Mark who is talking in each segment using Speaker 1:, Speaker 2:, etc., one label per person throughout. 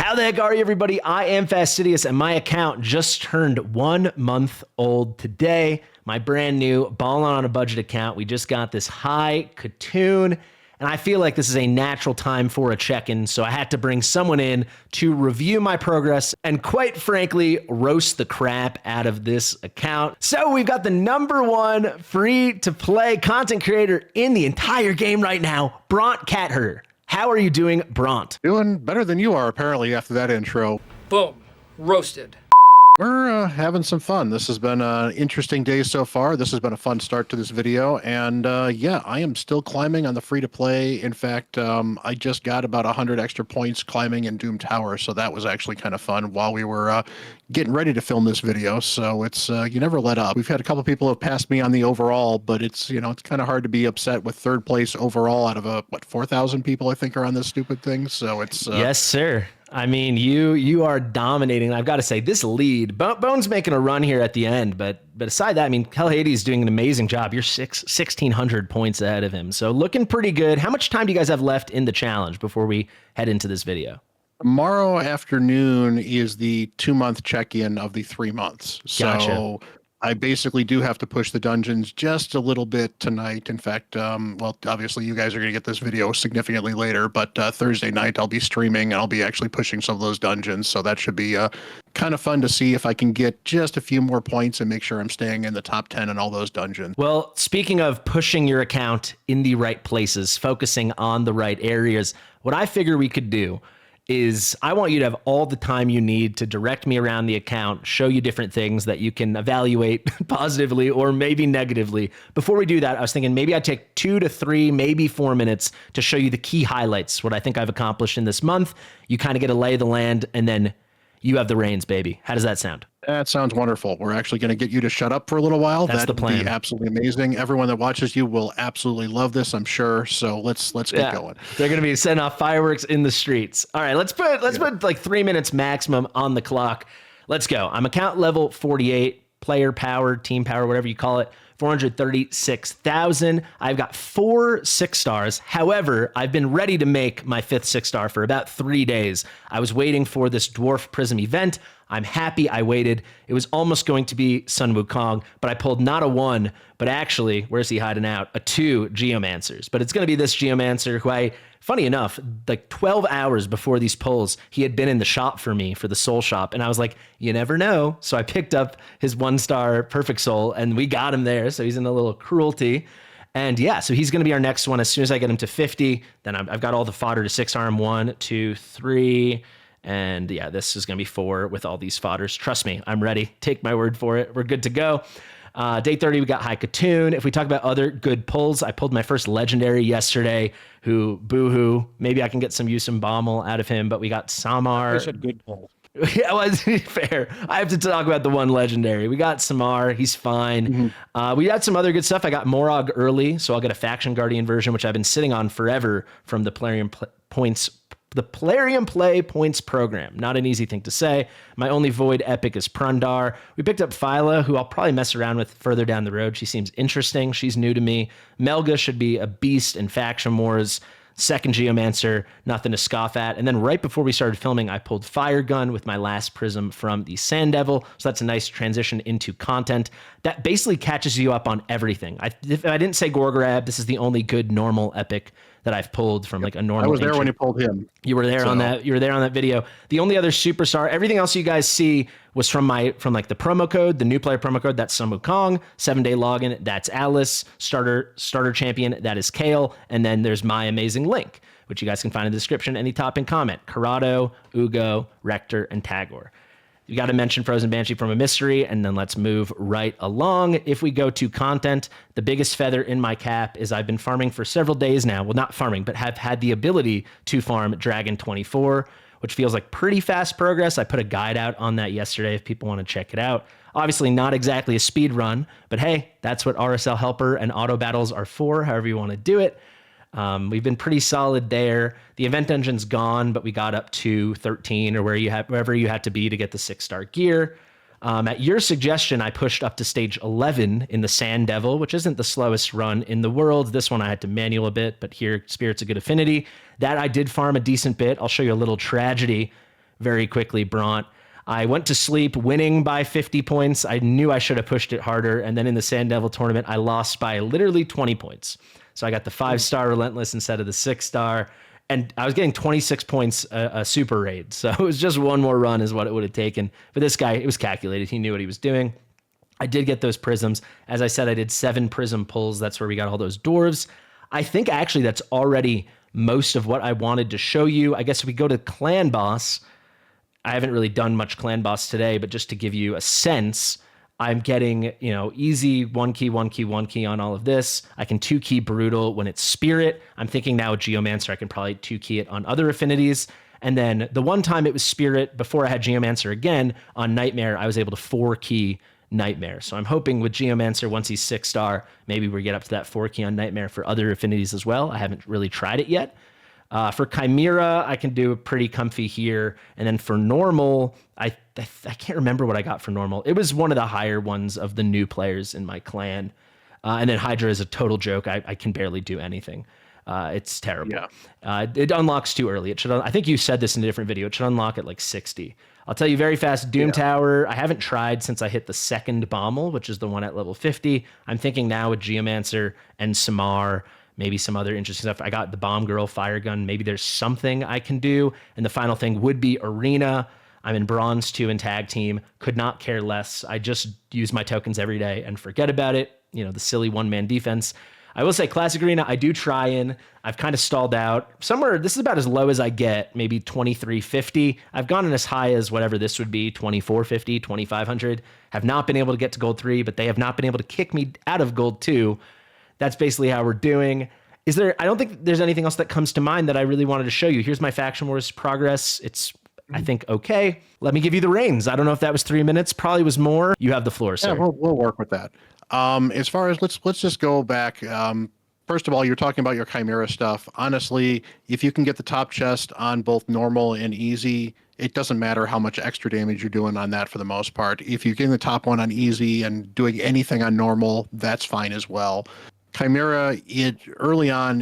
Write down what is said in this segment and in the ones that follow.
Speaker 1: How the heck are you, everybody? I am Fastidious, and my account just turned 1 month old today. My brand new Ballin' on a Budget account. We just got this high Katoon, and I feel like this is a natural time for a check-in, so I had to bring someone in to review my progress and, quite frankly, roast the crap out of this account. So we've got the #1 free-to-play content creator in the entire game right now, Bront Catherter. How are you doing, Bront?
Speaker 2: Doing better than you are, apparently, after that intro.
Speaker 3: Boom. Roasted.
Speaker 2: We're having some fun. This has been an interesting day so far. This has been a fun start to this video. And yeah, I am still climbing on the free-to-play. In fact, I just got about 100 extra points climbing in Doom Tower. So that was actually kind of fun while we were getting ready to film this video. So it's you never let up. We've had a couple people who have passed me on the overall, but it's, you know, it's kind of hard to be upset with third place overall out of what, 4,000 people I think are on this stupid thing. So it's
Speaker 1: yes, sir. I mean, you are dominating. I've got to say, this lead, Bone's making a run here at the end, but aside that, I mean, Hell Hades is doing an amazing job. You're 1,600 points ahead of him, so looking pretty good. How much time do you guys have left in the challenge before we head into this video?
Speaker 2: Tomorrow afternoon is the 2-month check-in of the 3 months.
Speaker 1: Gotcha.
Speaker 2: So I basically do have to push the dungeons just a little bit tonight. In fact, well, obviously you guys are going to get this video significantly later, but Thursday night I'll be streaming and I'll be actually pushing some of those dungeons. So that should be kind of fun to see if I can get just a few more points and make sure I'm staying in the top 10 in all those dungeons.
Speaker 1: Well, speaking of pushing your account in the right places, focusing on the right areas, what I figure we could do is I want you to have all the time you need to direct me around the account, show you different things that you can evaluate positively or maybe negatively. Before we do that, I was thinking maybe I'd take 2 to 3, maybe 4 minutes to show you the key highlights, what I think I've accomplished in this month. You kind of get a lay of the land, and then you have the reins, baby. How does that sound?
Speaker 2: That sounds wonderful. We're actually going to get you to shut up for a little while.
Speaker 1: That's the plan.
Speaker 2: That'd be absolutely amazing. Everyone that watches you will absolutely love this, I'm sure. So let's get going.
Speaker 1: They're going to be setting off fireworks in the streets. All right, let's put like 3 minutes maximum on the clock. Let's go. I'm account level 48, player power, team power, whatever you call it. 436,000. I've got 4 6 stars. However, I've been ready to make my 5th 6 star for about 3 days. I was waiting for this Dwarf Prism event. I'm happy I waited. It was almost going to be Sun Wukong, but I pulled not a 1, but actually, where's he hiding out? A 2 Geomancers. But it's going to be this Geomancer who funny enough, like 12 hours before these pulls, he had been in the shop for me for the soul shop. And I was like, you never know. So I picked up his 1-star Perfect Soul and we got him there. So he's in a little cruelty. And yeah, so he's going to be our next one. As soon as I get him to 50, then I've got all the fodder to 6-arm 1, 2, 3. And yeah, this is going to be 4 with all these fodders. Trust me, I'm ready. Take my word for it. We're good to go. Day 30, we got High Katoon. If we talk about other good pulls, I pulled my first legendary yesterday, who boohoo. Maybe I can get some Yusum Bommel out of him, but we got Samar.
Speaker 2: I said good pull.
Speaker 1: Yeah, well, fair. I have to talk about the one legendary. We got Samar. He's fine. We got some other good stuff. I got Morog early, so I'll get a Faction Guardian version, which I've been sitting on forever from the Plarium Play Points program. Not an easy thing to say. My only Void epic is Prundar. We picked up Phyla, who I'll probably mess around with further down the road. She seems interesting. She's new to me. Melga should be a beast in Faction Wars. Second Geomancer, nothing to scoff at. And then right before we started filming, I pulled Fire Gun with my last prism from the Sand Devil. So that's a nice transition into content that basically catches you up on everything. If I didn't say Gorgrab, this is the only good normal epic that I've pulled from like a normal.
Speaker 2: I was there
Speaker 1: ancient.
Speaker 2: when you pulled him.
Speaker 1: You were there on that. You were there on that video. The only other superstar, everything else you guys see was from like the promo code, the new player promo code. That's Sun Wukong. 7-day login. That's Alice. Starter champion. That is Kale. And then there's my amazing link, which you guys can find in the description. Any top in comment. Corrado, Uugo, Rector, and Tagoar. You got to mention Frozen Banshee from a mystery, and then let's move right along. If we go to content, the biggest feather in my cap is I've been farming for several days now. Well, not farming, but have had the ability to farm Dragon 24, which feels like pretty fast progress. I put a guide out on that yesterday if people want to check it out. Obviously not exactly a speed run, but hey, that's what RSL Helper and auto battles are for, however you want to do it. We've been pretty solid there. The event engine's gone, but we got up to 13 or wherever you had to be to get the 6-star gear. At your suggestion, I pushed up to stage 11 in the Sand Devil, which isn't the slowest run in the world. This one I had to manual a bit, but here, Spirit's a good affinity. That I did farm a decent bit. I'll show you a little tragedy. very quickly, Bront. I went to sleep winning by 50 points. I knew I should have pushed it harder. And then in the Sand Devil tournament, I lost by literally 20 points. So I got the 5-star Relentless instead of the 6-star. And I was getting 26 points a super raid. So it was just one more run is what it would have taken. But this guy, it was calculated. He knew what he was doing. I did get those prisms. As I said, I did 7 prism pulls. That's where we got all those dwarves. I think actually that's already most of what I wanted to show you. I guess if we go to clan boss, I haven't really done much clan boss today, but just to give you a sense, I'm getting, easy 1 key, 1 key, 1 key on all of this. I can 2 key brutal when it's spirit. I'm thinking now with Geomancer, I can probably 2 key it on other affinities. And then the one time it was spirit before I had Geomancer again on Nightmare, I was able to 4 key Nightmare. So I'm hoping with Geomancer, once he's 6-star, maybe we get up to that 4 key on Nightmare for other affinities as well. I haven't really tried it yet. For Chimera, I can do pretty comfy here. And then for normal, I can't remember what I got for normal. It was one of the higher ones of the new players in my clan. And then Hydra is a total joke. I can barely do anything. It's terrible. Yeah. It unlocks too early. It should. I think you said this in a different video. It should unlock at like 60. I'll tell you very fast, Doom Tower, I haven't tried since I hit the 2nd Bommel, which is the one at level 50. I'm thinking now with Geomancer and Samar, maybe some other interesting stuff. I got the Bomb Girl, Fire Gun. Maybe there's something I can do. And the final thing would be Arena. I'm in Bronze 2 and Tag Team. Could not care less. I just use my tokens every day and forget about it. The silly one-man defense. I will say Classic Arena, I do try in. I've kind of stalled out. Somewhere, this is about as low as I get, maybe 2350. I've gone in as high as whatever this would be, 2450, 2500. Have not been able to get to Gold 3, but they have not been able to kick me out of Gold 2. That's basically how we're doing. I don't think there's anything else that comes to mind that I really wanted to show you. Here's my Faction Wars progress. It's, I think, okay. Let me give you the reins. I don't know if that was 3 minutes. Probably was more. You have the floor, sir.
Speaker 2: Yeah, we'll work with that. As far as let's just go back. First of all, you're talking about your Chimera stuff. Honestly, if you can get the top chest on both normal and easy, it doesn't matter how much extra damage you're doing on that for the most part. If you're getting the top one on easy and doing anything on normal, that's fine as well. Chimera, early on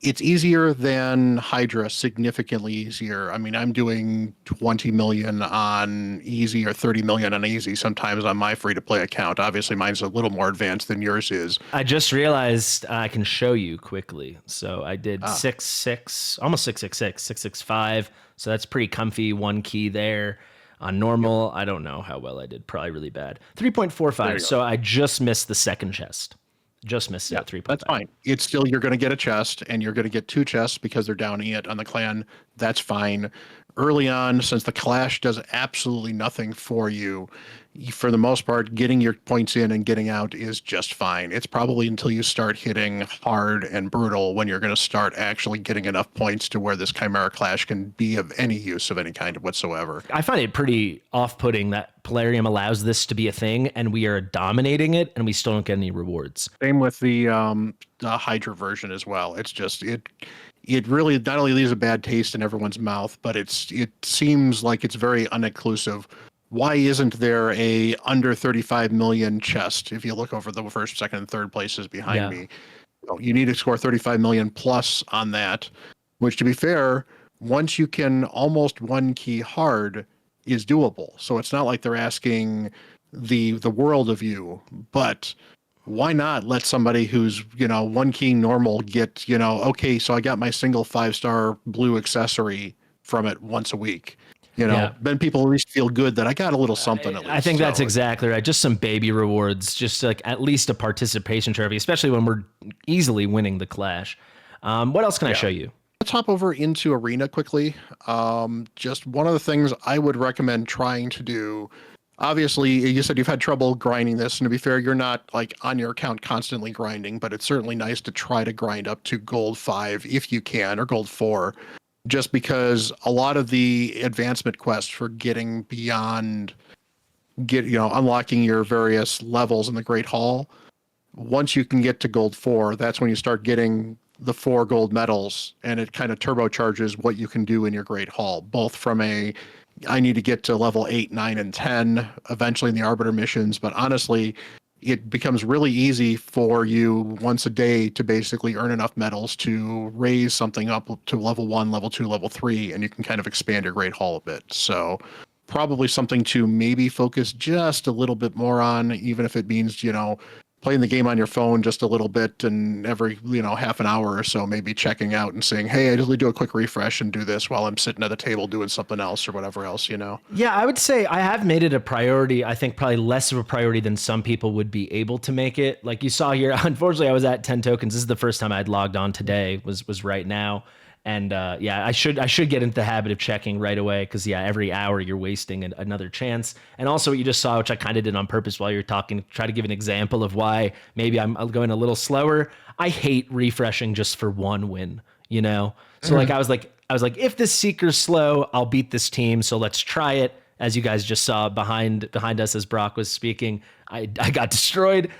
Speaker 2: it's easier than Hydra, significantly easier. I mean, I'm doing 20 million on easy or 30 million on easy sometimes on my free-to-play account. Obviously, mine's a little more advanced than yours is.
Speaker 1: I just realized I can show you quickly. So I did 6-6, almost 6-6-6, 6-6-5. So that's pretty comfy. 1 key there. On normal, I don't know how well I did. Probably really bad. 3.45. So I just missed the 2nd chest. Just missed it at 3.5.
Speaker 2: That's fine. It's still, you're going to get a chest, and you're going to get 2 chests because they're downing it on the clan. That's fine. Early on, since the clash does absolutely nothing for you, for the most part, getting your points in and getting out is just fine. It's probably until you start hitting hard and brutal when you're going to start actually getting enough points to where this Chimera clash can be of any use of any kind whatsoever.
Speaker 1: I find it pretty off-putting that Polarium allows this to be a thing and we are dominating it and we still don't get any rewards.
Speaker 2: Same with the Hydra version as well. It's just it really not only leaves a bad taste in everyone's mouth, but it seems like it's very uninclusive. Why isn't there a under 35 million chest? If you look over the 1st, 2nd, and 3rd places behind me, you need to score 35 million plus on that, which, to be fair, once you can almost 1 key hard is doable. So it's not like they're asking the world of you, but why not let somebody who's, 1 key normal get, okay, so I got my single 5-star blue accessory from it once a week. Then people at least feel good that I got a little something at least.
Speaker 1: I think that's exactly right. Just some baby rewards, just like at least a participation trophy, especially when we're easily winning the clash. What else can I show you?
Speaker 2: Let's hop over into Arena quickly. Just one of the things I would recommend trying to do. Obviously, you said you've had trouble grinding this, and to be fair, you're not like on your account constantly grinding, but it's certainly nice to try to grind up to Gold 5 if you can, or Gold 4. Just because a lot of the advancement quests for getting beyond, unlocking your various levels in the Great Hall, once you can get to Gold 4, that's when you start getting the 4 gold medals, and it kind of turbocharges what you can do in your Great Hall, both from I need to get to level 8, 9, and 10 eventually in the Arbiter missions, but honestly, it becomes really easy for you once a day to basically earn enough medals to raise something up to level 1, level 2, level 3, and you can kind of expand your Great Hall a bit. So probably something to maybe focus just a little bit more on, even if it means, playing the game on your phone just a little bit, and every, half an hour or so, maybe checking out and saying, hey, I just do a quick refresh and do this while I'm sitting at the table doing something else or whatever else,
Speaker 1: Yeah, I would say I have made it a priority. I think probably less of a priority than some people would be able to make it. Like you saw here, unfortunately, I was at 10 tokens. This is the first time I'd logged on today, was right now. And yeah, I should get into the habit of checking right away, because yeah, every hour you're wasting another chance. And also what you just saw, which I kind of did on purpose while you're talking, try to give an example of why maybe I'm going a little slower. I hate refreshing just for one win, So like I was like, if this Seeker's slow, I'll beat this team. So let's try it. As you guys just saw behind us as Brock was speaking, I got destroyed.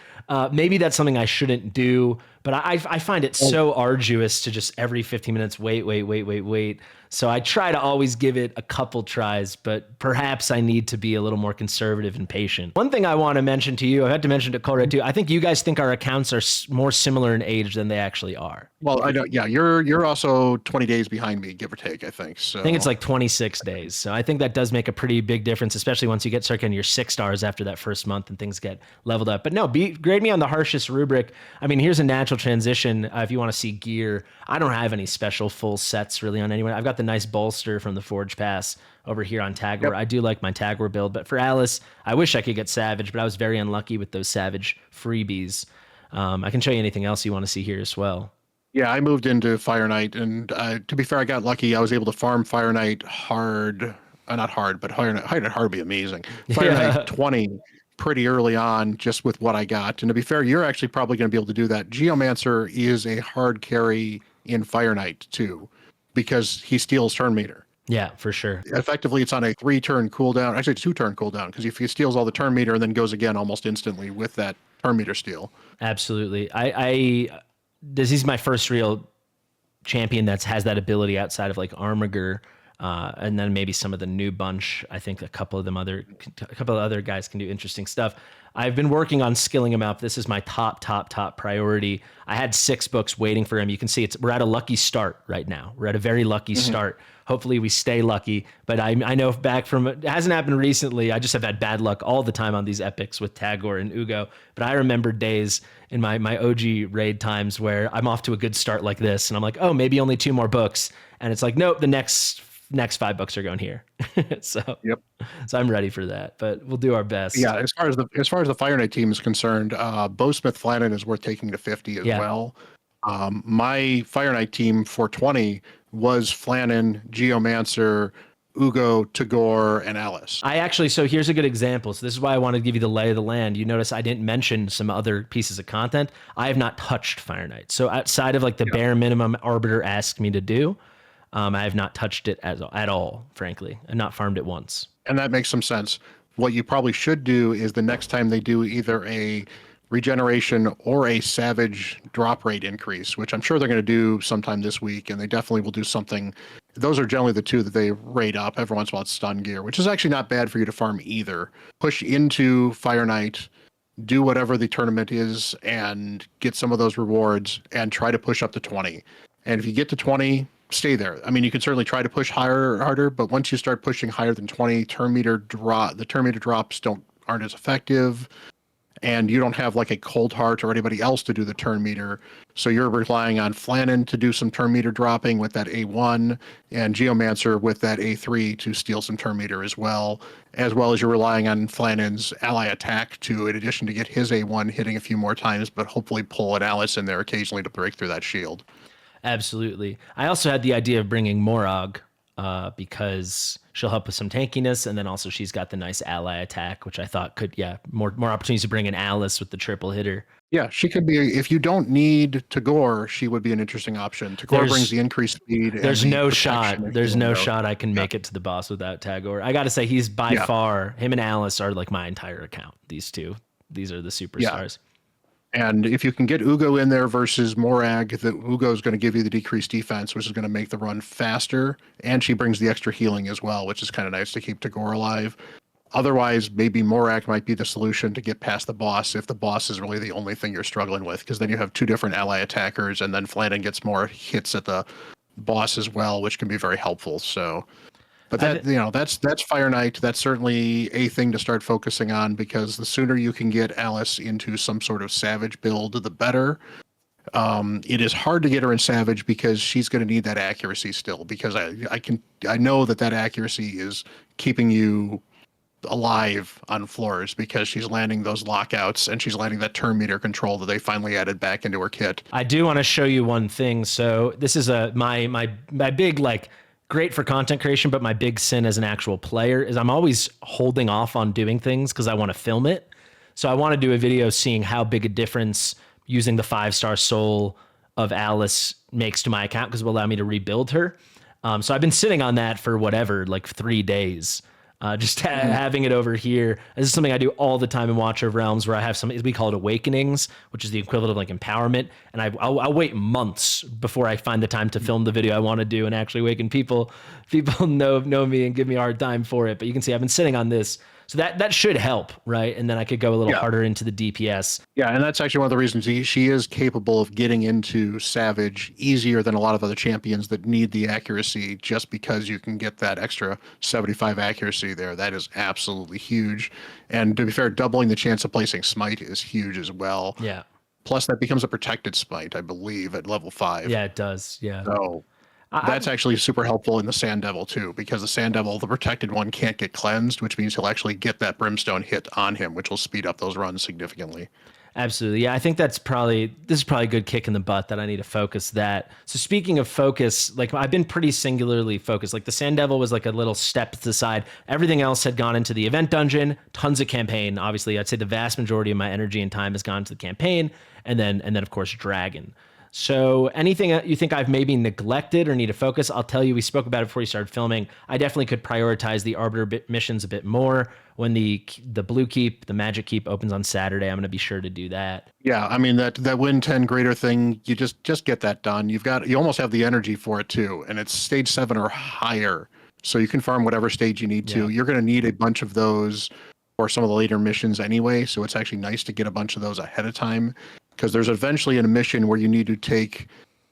Speaker 1: Maybe that's something I shouldn't do, but I find it so arduous to just every 15 minutes wait. So I try to always give it a couple tries, but perhaps I need to be a little more conservative and patient. One thing I want to mention to you, I had to mention to Colruyt too, I think you guys think our accounts are more similar in age than they actually are.
Speaker 2: Well, I know, yeah, you're also 20 days behind me, give or take, I think. So
Speaker 1: I think it's like 26 days. So I think that does make a pretty big difference, especially once you start getting your 6 stars after that first month and things get leveled up. But no, grade me on the harshest rubric. I mean, here's a natural transition. If you want to see gear, I don't have any special full sets really on anyone. I've got the nice bolster from the Forge Pass over here on Tagoar. Yep. I do like my Tagoar build, but for Alice, I wish I could get Savage, but I was very unlucky with those Savage freebies. I can show you anything else you want to see here as well.
Speaker 2: Yeah, I moved into Fire Knight, and to be fair, I got lucky. I was able to farm Fire Knight hard, not hard, but Fire Knight hard would be amazing. Fire Knight 20 pretty early on, just with what I got. And to be fair, you're actually probably going to be able to do that. Geomancer is a hard carry in Fire Knight too, because he steals turn meter.
Speaker 1: Yeah, for sure.
Speaker 2: Effectively, it's on a 3-turn cooldown. Actually, 2-turn cooldown, because if he steals all the turn meter and then goes again almost instantly with that turn meter steal.
Speaker 1: Absolutely. This is my first real champion that has that ability outside of like Armiger, and then maybe some of the new bunch. I think a couple of other guys can do interesting stuff. I've been working on skilling him up. This is my top priority. I had 6 books waiting for him. You can see we're at a lucky start right now. We're at a very lucky start. Hopefully we stay lucky. But I know it hasn't happened recently. I just have had bad luck all the time on these epics with Tagoar and Uugo. But I remember days in my OG raid times where I'm off to a good start like this, and I'm like, oh, maybe only 2 more books, and it's like, nope, the next 5 books are going here. So I'm ready for that, but we'll do our best.
Speaker 2: Yeah, as far as the Fire Knight team is concerned, Bowsmith Flannan is worth taking to 50 as well. My Fire Knight team for 20 was Flannan, Geomancer, Uugo, Tagoar, and Alice.
Speaker 1: So here's a good example. So this is why I wanted to give you the lay of the land. You notice I didn't mention some other pieces of content. I have not touched Fire Knight. So outside of like the bare minimum Arbiter asked me to do, I have not touched it at all, frankly, and not farmed it once.
Speaker 2: And that makes some sense. What you probably should do is the next time they do either a regeneration or a Savage drop rate increase, which I'm sure they're going to do sometime this week, and they definitely will do something. Those are generally the 2 that they rate up. Every once in a while it's stun gear, which is actually not bad for you to farm either. Push into Fire Knight, do whatever the tournament is, and get some of those rewards, and try to push up to 20. And if you get to 20, stay there. I mean, you can certainly try to push harder, but once you start pushing higher than 20, the turn meter drops aren't as effective, and you don't have like a Cold Heart or anybody else to do the turn meter. So you're relying on Flannan to do some turn meter dropping with that A1, and Geomancer with that A3 to steal some turn meter as well as you're relying on Flannan's ally attack to, in addition to get his A1 hitting a few more times, but hopefully pull an Alice in there occasionally to break through that shield.
Speaker 1: Absolutely. I also had the idea of bringing Morag because she'll help with some tankiness, and then also she's got the nice ally attack, which I thought could, more opportunities to bring in Alice with the triple hitter.
Speaker 2: Yeah, she could be, if you don't need Tagoar, she would be an interesting option. Tagoar brings the increased speed.
Speaker 1: There's no shot I can make it to the boss without Tagoar. I got to say, he's by far, him and Alice are like my entire account. These are the superstars.
Speaker 2: And if you can get Uugo in there versus Morag, the Uugo is going to give you the decreased defense, which is going to make the run faster. And she brings the extra healing as well, which is kind of nice to keep Tagoar alive. Otherwise, maybe Morak might be the solution to get past the boss if the boss is really the only thing you're struggling with, because then you have two different ally attackers, and then Flannan gets more hits at the boss as well, which can be very helpful. So, but that's Fire Knight. That's certainly a thing to start focusing on, because the sooner you can get Alice into some sort of Savage build, the better. It is hard to get her in Savage because she's going to need that accuracy still, because I know that accuracy is keeping you alive on floors, because she's landing those lockouts and she's landing that turn meter control that they finally added back into her kit.
Speaker 1: I do want to show you one thing. So this is my big, like, great for content creation, but my big sin as an actual player is I'm always holding off on doing things because I want to film it. So I want to do a video seeing how big a difference using the 5-star soul of Alice makes to my account, because it will allow me to rebuild her. So I've been sitting on that for whatever, like 3 days. Just having it over here. This is something I do all the time in Watch of Realms, where I have we call it Awakenings, which is the equivalent of like empowerment. And I'll wait months before I find the time to film the video I want to do and actually awaken people. People know me and give me a hard time for it. But you can see I've been sitting on this. So that should help, right? And then I could go a little harder into the DPS.
Speaker 2: Yeah, and that's actually one of the reasons she is capable of getting into Savage easier than a lot of other champions that need the accuracy, just because you can get that extra 75 accuracy there. That is absolutely huge. And to be fair, doubling the chance of placing Smite is huge as well.
Speaker 1: Yeah.
Speaker 2: Plus, that becomes a protected Smite, I believe, at level 5.
Speaker 1: Yeah, it does. Yeah.
Speaker 2: So that's actually super helpful in the Sand Devil too, because the Sand Devil, the protected one, can't get cleansed, which means he'll actually get that Brimstone hit on him, which will speed up those runs significantly.
Speaker 1: Absolutely. Yeah, I think this is probably a good kick in the butt that I need to focus that. So speaking of focus, like, I've been pretty singularly focused. Like, the Sand Devil was like a little step to the side. Everything else had gone into the event dungeon, tons of campaign. Obviously, I'd say the vast majority of my energy and time has gone to the campaign, and then of course Dragon. So anything you think I've maybe neglected or need to focus, I'll tell you. We spoke about it before you started filming. I definitely could prioritize the Arbiter missions a bit more. When the Blue Keep, the Magic Keep, opens on Saturday, I'm going to be sure to do that.
Speaker 2: Yeah, I mean, that win 10 greater thing, you just get that done. You almost have the energy for it too, and it's stage 7 or higher, so you can farm whatever stage you need to. You're going to need a bunch of those for some of the later missions anyway, so it's actually nice to get a bunch of those ahead of time. Because there's eventually a mission where you need to take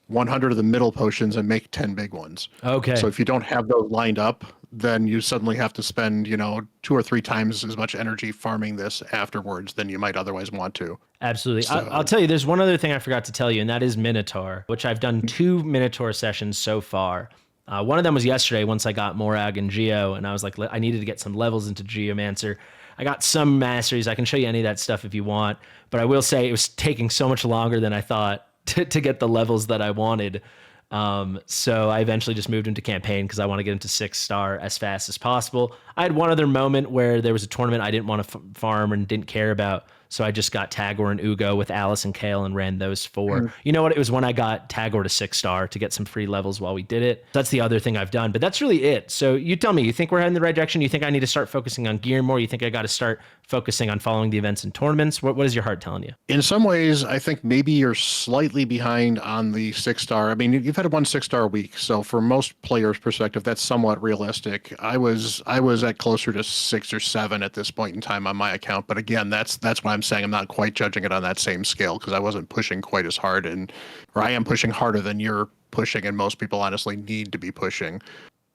Speaker 2: 100 of the middle potions and make 10 big ones.
Speaker 1: Okay.
Speaker 2: So if you don't have those lined up, then you suddenly have to spend, 2 or 3 times as much energy farming this afterwards than you might otherwise want to.
Speaker 1: Absolutely. So, I'll tell you, there's one other thing I forgot to tell you, and that is Minotaur, which I've done 2 Minotaur sessions so far. One of them was yesterday once I got Morag and Geo, and I was like, I needed to get some levels into Geomancer. I got some masteries. I can show you any of that stuff if you want. But I will say it was taking so much longer than I thought to get the levels that I wanted. So I eventually just moved into campaign because I want to get into 6-star as fast as possible. I had one other moment where there was a tournament I didn't want to farm and didn't care about. So I just got Tagoar and Uugo with Alice and Kale and ran those 4. You know what? It was when I got Tagoar to 6-star to get some free levels while we did it. That's the other thing I've done, but that's really it. So you tell me, you think we're heading in the right direction? You think I need to start focusing on gear more? You think I got to start focusing on following the events and tournaments? What is your heart telling you?
Speaker 2: In some ways, I think maybe you're slightly behind on the 6-star. I mean, you've had 1 6-star week, so for most players' perspective, that's somewhat realistic. I was at closer to 6 or 7 at this point in time on my account, but again, that's why I'm saying I'm not quite judging it on that same scale, because I wasn't pushing quite as hard, or I am pushing harder than you're pushing, and most people honestly need to be pushing.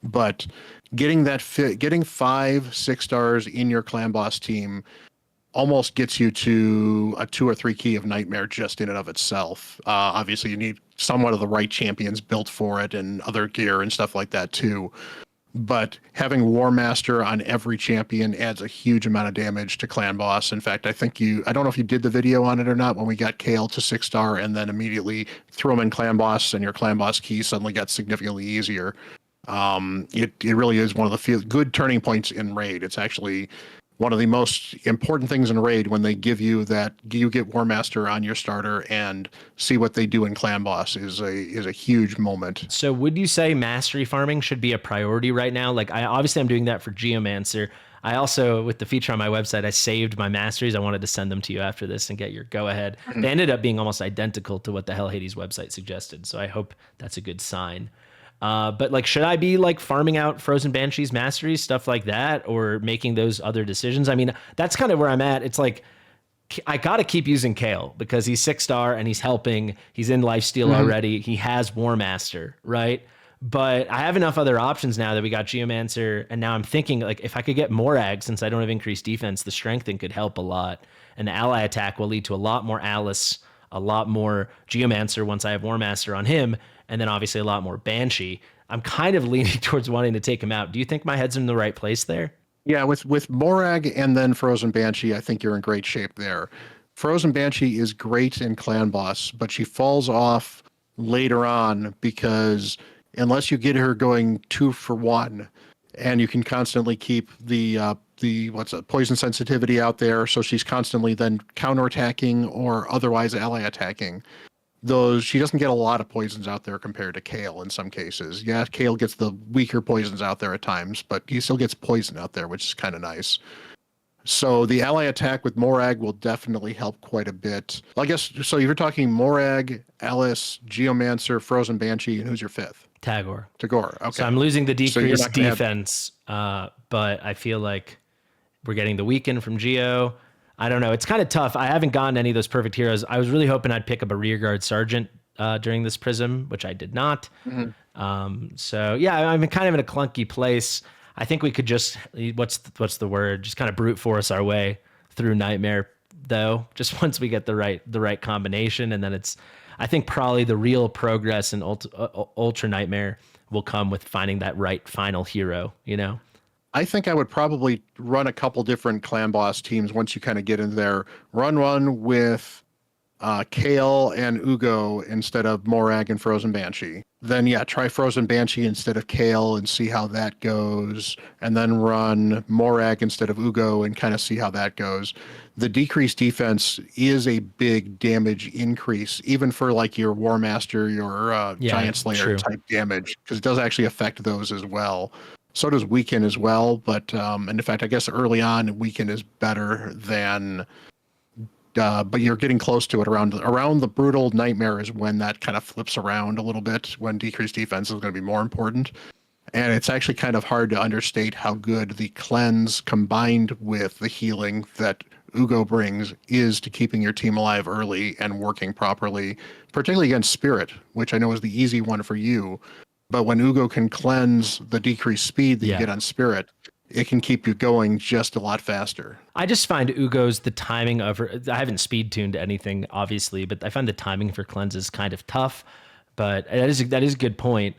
Speaker 2: But getting 5 6-stars in your clan boss team almost gets you to a 2 or 3 key of Nightmare just in and of itself. Obviously, you need somewhat of the right champions built for it and other gear and stuff like that too. But having War Master on every champion adds a huge amount of damage to Clan Boss. In fact, I don't know if you did the video on it or not, when we got Kale to 6-star and then immediately threw him in Clan Boss, and your Clan Boss key suddenly got significantly easier. It really is one of the good turning points in Raid. It's actually one of the most important things in Raid, when they give you that, you get War Master on your starter and see what they do in Clan Boss is a huge moment.
Speaker 1: So would you say mastery farming should be a priority right now? Like, I'm doing that for Geomancer. I also, with the feature on my website, I saved my masteries. I wanted to send them to you after this and get your go ahead. They ended up being almost identical to what the Hell Hades website suggested. So I hope that's a good sign. But like, should I be like farming out Frozen Banshees masteries, stuff like that, or making those other decisions? I mean, that's kind of where I'm at. It's like, I got to keep using Kale because he's 6-star and he's helping. He's in lifesteal already. He has War Master, right? But I have enough other options now that we got Geomancer, and now I'm thinking like if I could get Morag, since I don't have increased defense, the strengthen could help a lot, and the ally attack will lead to a lot more Alice, a lot more Geomancer once I have War Master on him, and then obviously a lot more Banshee. I'm kind of leaning towards wanting to take him out. Do you think my head's in the right place there?
Speaker 2: Yeah, with Morag and then Frozen Banshee, I think you're in great shape there. Frozen Banshee is great in Clan Boss, but she falls off later on because unless you get her going 2-for-1, and you can constantly keep the poison sensitivity out there, so she's constantly then counterattacking or otherwise ally attacking. Those she doesn't get a lot of poisons out there compared to Kale in some cases. Yeah, Kale gets the weaker poisons out there at times, but he still gets poison out there, which is kind of nice. So the ally attack with Morag will definitely help quite a bit. I guess so. You're talking Morag, Alice, Geomancer, Frozen Banshee, and who's your fifth?
Speaker 1: Tagoar.
Speaker 2: Tagoar. Okay.
Speaker 1: So I'm losing the
Speaker 2: So you're
Speaker 1: decreased
Speaker 2: not gonna have-
Speaker 1: defense, but I feel like we're getting the weaken from Geo. I don't know. It's kind of tough. I haven't gotten any of those perfect heroes. I was really hoping I'd pick up a rearguard sergeant during this prism, which I did not. So yeah, I'm kind of in a clunky place. I think we could just what's the word? Just kind of brute force our way through Nightmare, though. Just once we get the right combination, and then it's. I think probably the real progress in Ultra Nightmare will come with finding that right final hero. You know.
Speaker 2: I think I would probably run a couple different Clan Boss teams once you kind of get in there. Run one with Kale and Uugo instead of Morag and Frozen Banshee. Then yeah, try Frozen Banshee instead of Kale and see how that goes. And then run Morag instead of Uugo and kind of see how that goes. The decreased defense is a big damage increase, even for like your War Master, your Giant Slayer type damage, because it does actually affect those as well. So does Weaken as well, but and in fact, I guess early on, Weaken is better than. But you're getting close to it around the brutal Nightmare is when that kind of flips around a little bit. When decreased defense is going to be more important, and it's actually kind of hard to understate how good the cleanse combined with the healing that Uugo brings is to keeping your team alive early and working properly, particularly against Spirit, which I know is the easy one for you. But when Uugo can cleanse the decreased speed that you get on Spirit, it can keep you going just a lot faster.
Speaker 1: I just find Ugo's the timing of her. I haven't speed tuned anything, obviously, but I find the timing for cleanses kind of tough. But that is a good point.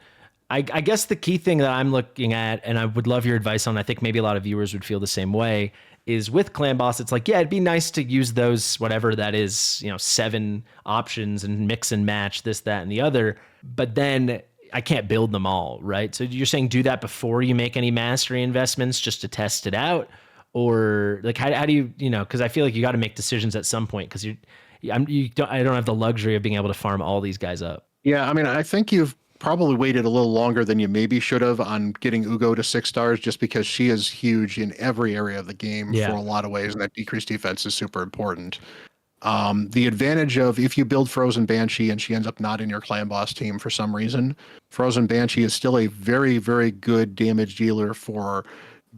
Speaker 1: I guess the key thing that I'm looking at, and I would love your advice on, I think maybe a lot of viewers would feel the same way, is with Clan Boss, it's like, yeah, it'd be nice to use those, whatever that is, 7 options and mix and match this, that, and the other. But then I can't build them all, right? So you're saying do that before you make any mastery investments just to test it out? Or like, how do you, because I feel like you got to make decisions at some point because I don't have the luxury of being able to farm all these guys up.
Speaker 2: Yeah, I mean, I think you've probably waited a little longer than you maybe should have on getting Uugo to 6 stars just because she is huge in every area of the game for a lot of ways, and that decreased defense is super important. The advantage of if you build Frozen Banshee and she ends up not in your Clan Boss team for some reason, Frozen Banshee is still a very, very good damage dealer for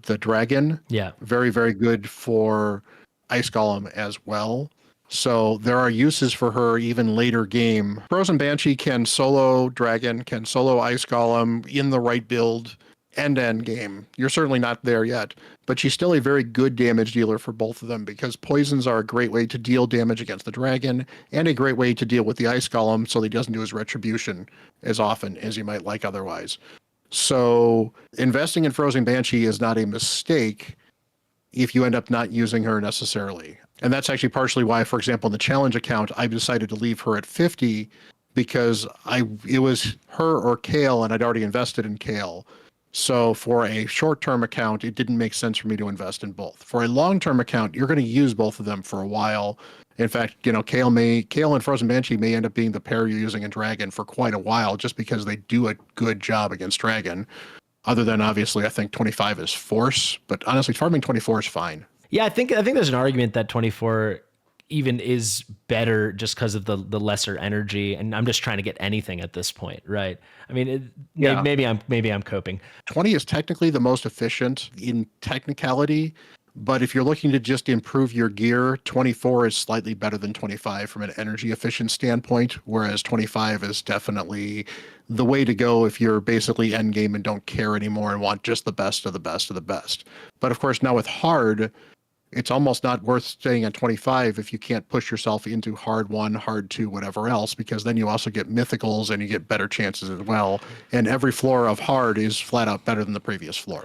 Speaker 2: the dragon. Yeah. Very, very good for Ice Golem as well. So there are uses for her even later game. Frozen Banshee can solo dragon, can solo Ice Golem in the right build end game. You're certainly not there yet, but she's still a very good damage dealer for both of them because poisons are a great way to deal damage against the dragon and a great way to deal with the Ice Golem so that he doesn't do his retribution as often as you might like otherwise. So investing in Frozen Banshee is not a mistake if you end up not using her necessarily. And that's actually partially why, for example, in the challenge account, I decided to leave her at 50 because it was her or Kale, and I'd already invested in Kale. So for a short-term account, it didn't make sense for me to invest in both. For a long-term account, you're going to use both of them for a while. In fact, Kale and Frozen Banshee may end up being the pair you're using in Dragon for quite a while, just because they do a good job against Dragon. Other than obviously, I think 25 is Force, but honestly, farming 24 is fine.
Speaker 1: Yeah, I think there's an argument that 24 even is better just because of the lesser energy. And I'm just trying to get anything at this point, right? I mean, maybe I'm coping.
Speaker 2: 20 is technically the most efficient in technicality, but if you're looking to just improve your gear, 24 is slightly better than 25 from an energy efficient standpoint, whereas 25 is definitely the way to go if you're basically end game and don't care anymore and want just the best of the best of the best. But of course, now with hard, it's almost not worth staying at 25 if you can't push yourself into hard 1, hard 2, whatever else, because then you also get mythicals and you get better chances as well. And every floor of hard is flat out better than the previous floor.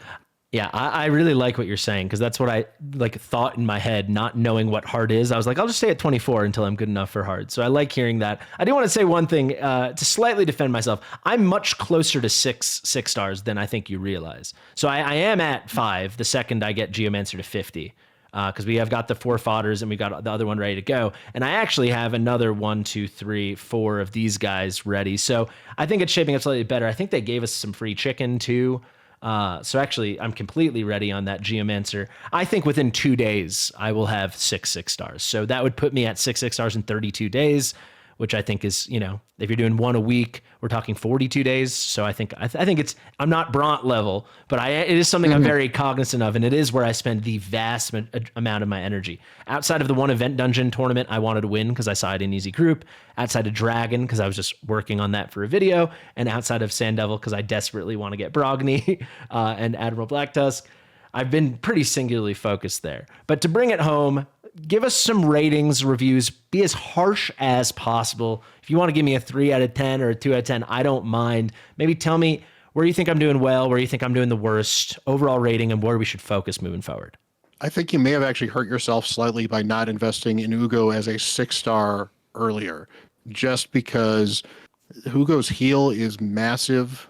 Speaker 1: Yeah, I really like what you're saying, because that's what I thought in my head, not knowing what hard is. I was like, I'll just stay at 24 until I'm good enough for hard. So I like hearing that. I do want to say one thing to slightly defend myself. I'm much closer to six stars than I think you realize. So I am at 5 the second I get Geomancer to 50. Because we have got the 4 fodders and we got the other one ready to go. And I actually have another 1, 2, 3, 4 of these guys ready. So I think it's shaping up slightly better. I think they gave us some free chicken too. So actually, I'm completely ready on that Geomancer. I think within 2 days, I will have 6 stars. So that would put me at 6 stars in 32 days, which I think is, if you're doing 1 a week, we're talking 42 days. So I think I'm not Bront level, but it is something I'm very cognizant of, and it is where I spend the vast amount of my energy. Outside of the one event dungeon tournament, I wanted to win because I saw it in easy group. Outside of Dragon, because I was just working on that for a video, and outside of Sand Devil, because I desperately want to get Brogni and Admiral Blacktusk. I've been pretty singularly focused there. But to bring it home, give us some ratings, reviews, be as harsh as possible. If you want to give me a 3 out of 10 or a 2 out of 10, I don't mind. Maybe tell me where you think I'm doing well, where you think I'm doing the worst, overall rating, and where we should focus moving forward.
Speaker 2: I think you may have actually hurt yourself slightly by not investing in Uugo as a 6-star earlier, just because Uugo's heal is massive.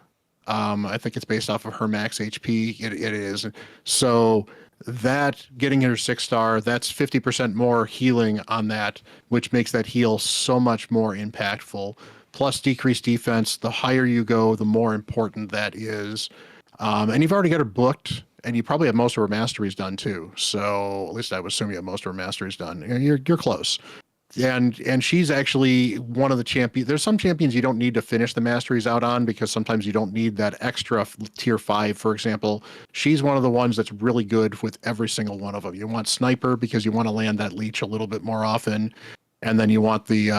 Speaker 2: I think it's based off of her max HP. It is. So that getting her 6-star, that's 50% more healing on that, which makes that heal so much more impactful. Plus decreased defense. The higher you go, the more important that is. And you've already got her booked, and you probably have most of her masteries done too. So at least I would assume you have most of her masteries done. You're close. And she's actually one of the champions. There's some champions you don't need to finish the masteries out on because sometimes you don't need that extra tier 5, for example. She's one of the ones that's really good with every single one of them. You want Sniper because you want to land that leech a little bit more often. And then you want the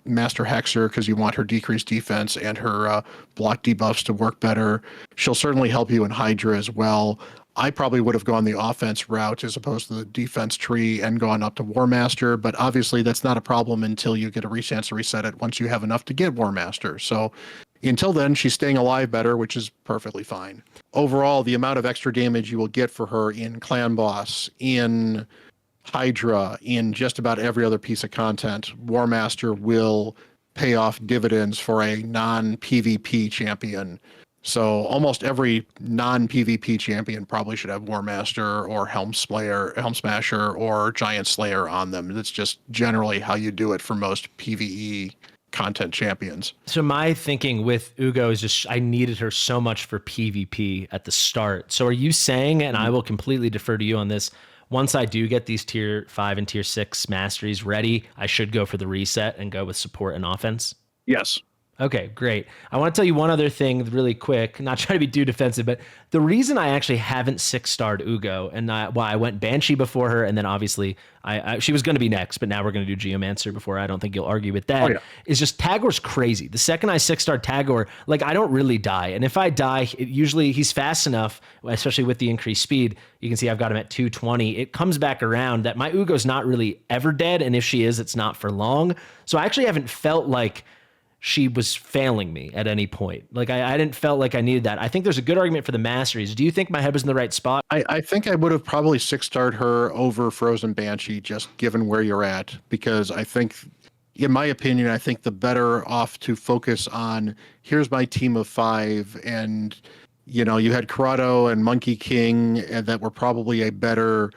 Speaker 2: Master Hexer because you want her decreased defense and her block debuffs to work better. She'll certainly help you in Hydra as well. I probably would have gone the offense route as opposed to the defense tree and gone up to War Master, but obviously that's not a problem until you get a chance to reset it once you have enough to get War Master. So until then, she's staying alive better, which is perfectly fine. Overall, the amount of extra damage you will get for her in Clan Boss, in Hydra, in just about every other piece of content, War Master will pay off dividends for a non-PvP champion. So almost every non-PvP champion probably should have War Master or Helm Smasher or Giant Slayer on them. That's just generally how you do it for most PvE content champions.
Speaker 1: So my thinking with Uugo is just I needed her so much for PvP at the start. So are you saying, and I will completely defer to you on this, once I do get these tier 5 and tier 6 masteries ready, I should go for the reset and go with support and offense?
Speaker 2: Yes.
Speaker 1: Okay, great. I want to tell you one other thing really quick, not trying to be too defensive, but the reason I actually haven't 6-starred Uugo, and I went Banshee before her, and then obviously she was going to be next, but now we're going to do Geomancer before. I don't think you'll argue with that. Is just Tagoar's crazy. The second I 6-starred Tagoar, I don't really die. And if I die, usually he's fast enough, especially with the increased speed. You can see I've got him at 220. It comes back around that my Ugo's not really ever dead, and if she is, it's not for long. So I actually haven't felt like she was failing me at any point. I didn't felt like I needed that. I think there's a good argument for the masteries. Do you think my head was in the right spot?
Speaker 2: I think I would have probably 6-starred her over Frozen Banshee, just given where you're at, because I think, in my opinion, I think the better off to focus on, here's my team of 5, and, you had Corrado and Monkey King that were probably a better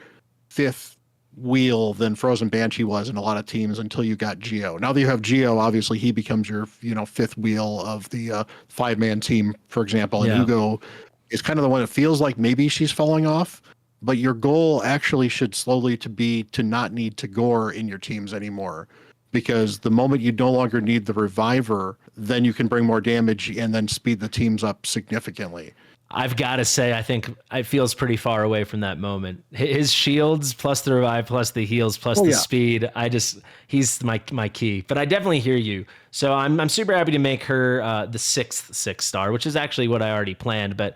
Speaker 2: 5th wheel than Frozen Banshee was in a lot of teams until you got Geo. Now that you have Geo, obviously he becomes your 5th wheel of the 5-man team, for example. And Uugo is kind of the one that feels like maybe she's falling off. but your goal actually should slowly to be to not need Tagoar in your teams anymore. Because the moment you no longer need the reviver, then you can bring more damage and then speed the teams up significantly.
Speaker 1: I've got to say, I think it feels pretty far away from that moment. His shields plus the revive plus the heals plus the speed. He's my key. But I definitely hear you. So I'm super happy to make her the 6th 6-star, which is actually what I already planned. But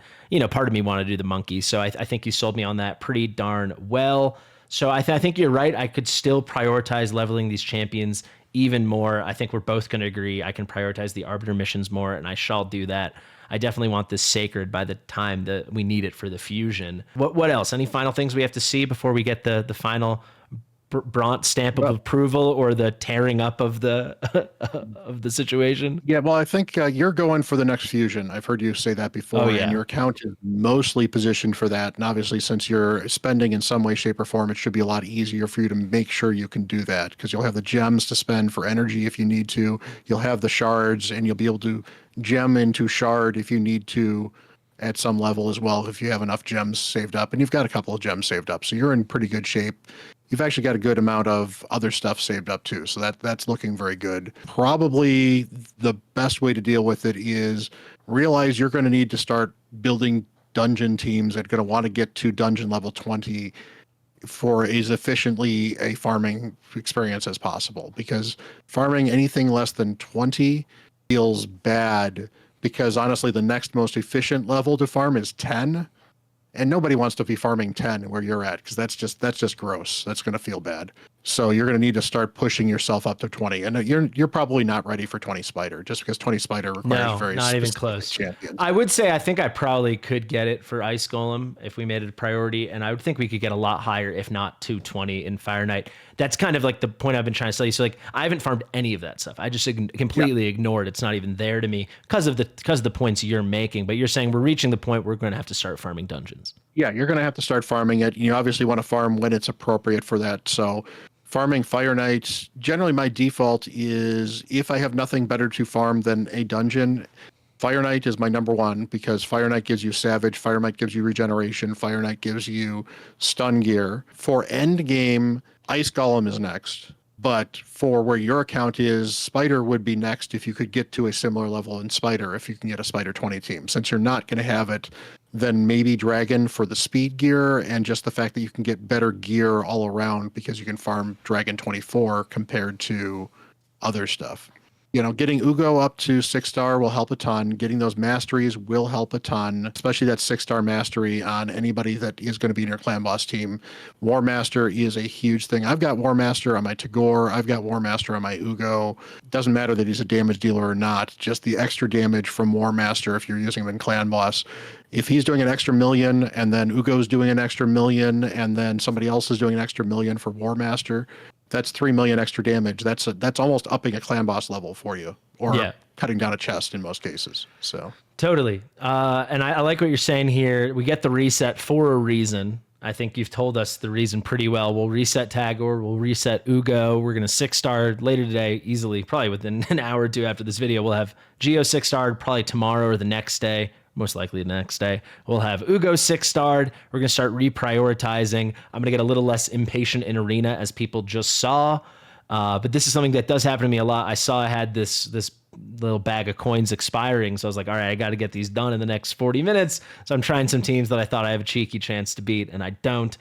Speaker 1: part of me wanted to do the monkey. So I think you sold me on that pretty darn well. So I think you're right. I could still prioritize leveling these champions even more. I think we're both going to agree I can prioritize the Arbiter missions more, and I shall do that. I definitely want this sacred by the time that we need it for the fusion. What else? Any final things we have to see before we get the final Bront stamp of approval or the tearing up of the of the situation?
Speaker 2: Yeah, well, I think you're going for the next fusion. I've heard you say that before, and your account is mostly positioned for that. And obviously, since you're spending in some way, shape, or form, it should be a lot easier for you to make sure you can do that because you'll have the gems to spend for energy if you need to. You'll have the shards, and you'll be able to gem into shard if you need to at some level as well if you have enough gems saved up. And you've got a couple of gems saved up, so you're in pretty good shape. You've actually got a good amount of other stuff saved up too, so that's looking very good. Probably the best way to deal with it is realize you're going to need to start building dungeon teams that are going to want to get to dungeon level 20 for as efficiently a farming experience as possible, because farming anything less than 20 feels bad, because honestly the next most efficient level to farm is 10. And nobody wants to be farming 10 where you're at, because that's just gross. That's going to feel bad. So you're going to need to start pushing yourself up to 20. And you're probably not ready for 20 spider, just because 20 spider requires very
Speaker 1: not even close.
Speaker 2: Champions.
Speaker 1: I would say I think I probably could get it for Ice Golem if we made it a priority, and I would think we could get a lot higher, if not 220 in Fire Knight. That's kind of like the point I've been trying to tell you. So like I haven't farmed any of that stuff. I just completely ignored. It's not even there to me because of the points you're making. But you're saying we're reaching the point where we're going to have to start farming dungeons.
Speaker 2: Yeah, you're going to have to start farming it. You obviously want to farm when it's appropriate for that. So farming Fire Knights, generally my default is if I have nothing better to farm than a dungeon, Fire Knight is my number one, because Fire Knight gives you Savage, Fire Knight gives you regeneration, Fire Knight gives you stun gear. For end game, Ice Golem is next. But for where your account is, Spider would be next if you could get to a similar level in Spider, if you can get a Spider 20 team. Since you're not going to have it, then maybe Dragon for the speed gear and just the fact that you can get better gear all around because you can farm Dragon 24 compared to other stuff. Getting Uugo up to 6-star will help a ton. Getting those masteries will help a ton, especially that 6-star mastery on anybody that is going to be in your clan boss team. War Master is a huge thing. I've got War Master on my Tagoar. I've got War Master on my Uugo. Doesn't matter that he's a damage dealer or not. Just the extra damage from War Master if you're using him in clan boss. If he's doing an extra million and then Ugo's doing an extra million and then somebody else is doing an extra million for War Master, that's 3 million extra damage. That's almost upping a clan boss level for you, or cutting down a chest in most cases. So
Speaker 1: totally. And I like what you're saying here. We get the reset for a reason. I think you've told us the reason pretty well. We'll reset Tagoar. We'll reset Uugo. We're going to 6-star later today, easily, probably within an hour or two after this video. We'll have Geo 6-starred probably tomorrow or the next day. Most likely the next day. We'll have Uugo 6-starred. We're going to start reprioritizing. I'm going to get a little less impatient in Arena, as people just saw. But this is something that does happen to me a lot. I saw I had this little bag of coins expiring, so I was like, all right, I got to get these done in the next 40 minutes. So I'm trying some teams that I thought I have a cheeky chance to beat, and I don't.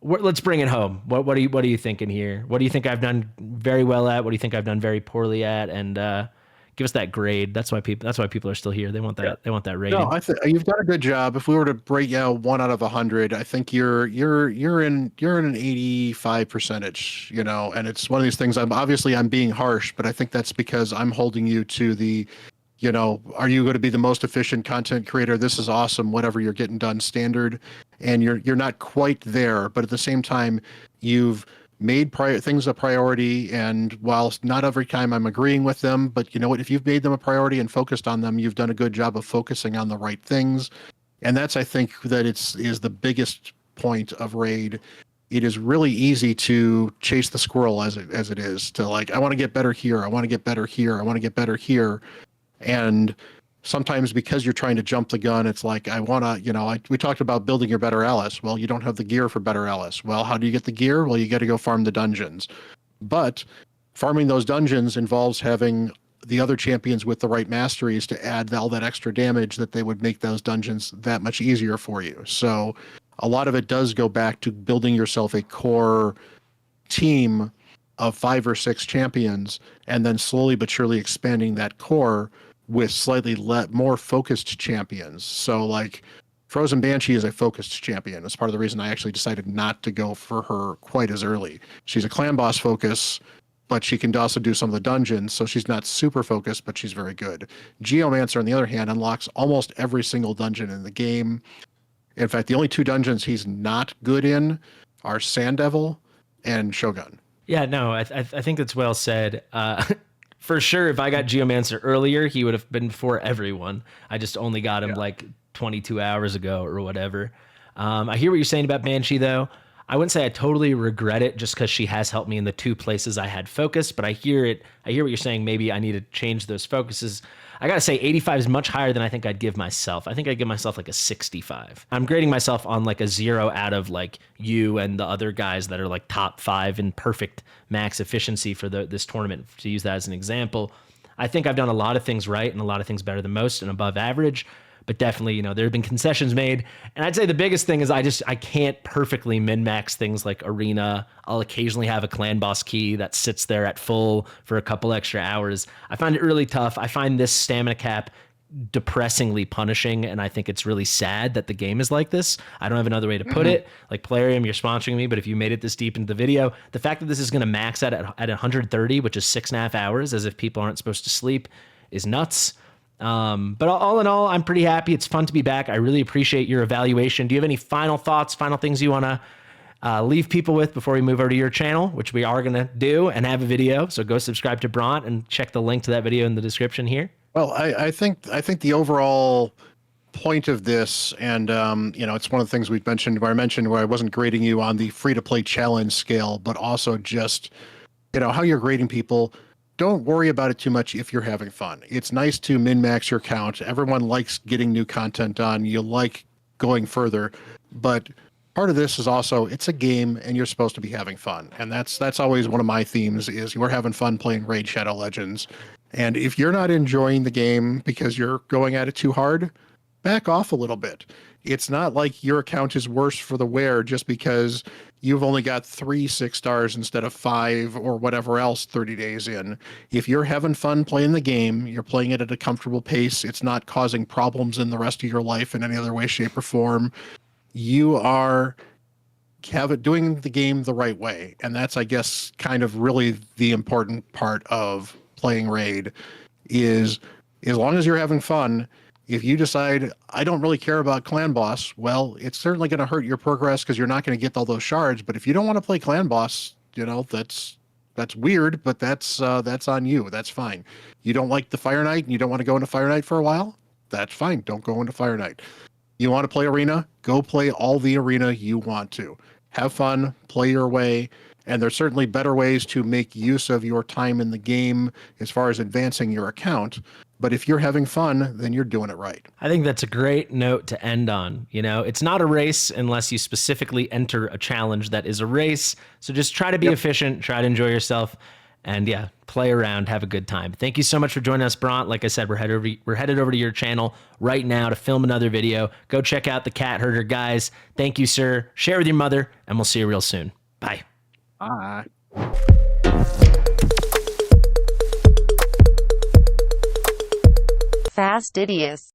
Speaker 1: Let's bring it home. What are you thinking here? What do you think I've done very well at? What do you think I've done very poorly at? And give us that grade. That's why people are still here. They want that. Yeah. They want that rating.
Speaker 2: No, I think you've done a good job. If we were to rate 1 out of 100, I think you're in an 85 percentage. And it's one of these things. I'm being harsh, but I think that's because I'm holding you to the, are you going to be the most efficient content creator? This is awesome. Whatever you're getting done standard, and you're not quite there, but at the same time, you've made things a priority, and while not every time I'm agreeing with them, but you know what, if you've made them a priority and focused on them, you've done a good job of focusing on the right things. And that's, I think, that is the biggest point of Raid. It is really easy to chase the squirrel as it is, to like, I want to get better here, I want to get better here, I want to get better here. And sometimes because you're trying to jump the gun, it's like, I want to, we talked about building your better Alice. Well, you don't have the gear for better Alice. Well, how do you get the gear? Well, you got to go farm the dungeons. But farming those dungeons involves having the other champions with the right masteries to add all that extra damage that they would make those dungeons that much easier for you. So a lot of it does go back to building yourself a core team of 5 or 6 champions, and then slowly but surely expanding that core with slightly more focused champions. So like Frozen Banshee is a focused champion. That's part of the reason I actually decided not to go for her quite as early. She's a clan boss focus, but she can also do some of the dungeons, so she's not super focused, but she's very good. Geomancer, on the other hand, unlocks almost every single dungeon in the game. In fact, the only 2 dungeons he's not good in are Sand Devil and Shogun.
Speaker 1: Yeah, no, I think that's well said. For sure, if I got Geomancer earlier, he would have been for everyone. I just only got him like 22 hours ago or whatever. I hear what you're saying about Banshee, though. I wouldn't say I totally regret it just because she has helped me in the 2 places I had focus, but I hear it. I hear what you're saying. Maybe I need to change those focuses. I got to say 85 is much higher than I think I'd give myself. I think I'd give myself like a 65. I'm grading myself on like a 0 out of like you and the other guys that are like top 5 in perfect max efficiency for this tournament, to use that as an example. I think I've done a lot of things right and a lot of things better than most and above average. But definitely, there have been concessions made. And I'd say the biggest thing is I can't perfectly min-max things like Arena. I'll occasionally have a clan boss key that sits there at full for a couple extra hours. I find it really tough. I find this stamina cap depressingly punishing, and I think it's really sad that the game is like this. I don't have another way to put it. Like, Plarium, you're sponsoring me, but if you made it this deep into the video, the fact that this is going to max at 130, which is 6.5 hours, as if people aren't supposed to sleep, is nuts. But all in all, I'm pretty happy. It's fun to be back. I really appreciate your evaluation. Do you have any final thoughts, final things you want to leave people with before we move over to your channel, which we are going to do and have a video? So go subscribe to Bront and check the link to that video in the description here.
Speaker 2: Well, I think the overall point of this, and it's one of the things we've mentioned where I wasn't grading you on the free-to-play challenge scale, but also just how you're grading people. Don't worry about it too much if you're having fun. It's nice to min-max your count. Everyone likes getting new content on. You like going further, but part of this is also, it's a game and you're supposed to be having fun. And that's always one of my themes is we're having fun playing Raid Shadow Legends. And if you're not enjoying the game because you're going at it too hard, back off a little bit. It's not like your account is worse for the wear just because you've only got 3 6 stars instead of 5 or whatever else 30 days in. If you're having fun playing the game, you're playing it at a comfortable pace, it's not causing problems in the rest of your life in any other way, shape, or form, you are doing the game the right way. And that's, I guess, kind of really the important part of playing Raid is, as long as you're having fun. If you decide, I don't really care about Clan Boss, well, it's certainly going to hurt your progress because you're not going to get all those shards. But if you don't want to play Clan Boss, that's weird, but that's on you. That's fine. You don't like the Fire Knight and you don't want to go into Fire Knight for a while? That's fine. Don't go into Fire Knight. You want to play Arena? Go play all the Arena you want to. Have fun, play your way, and there's certainly better ways to make use of your time in the game as far as advancing your account. But if you're having fun, then you're doing it right.
Speaker 1: I think that's a great note to end on. It's not a race unless you specifically enter a challenge that is a race. So just try to be efficient, try to enjoy yourself, and play around, have a good time. Thank you so much for joining us, Bront. Like I said, we're headed over to your channel right now to film another video. Go check out the Cat Herder guys. Thank you, sir. Share with your mother, and we'll see you real soon. Bye.
Speaker 2: Bye.
Speaker 4: Fastidious.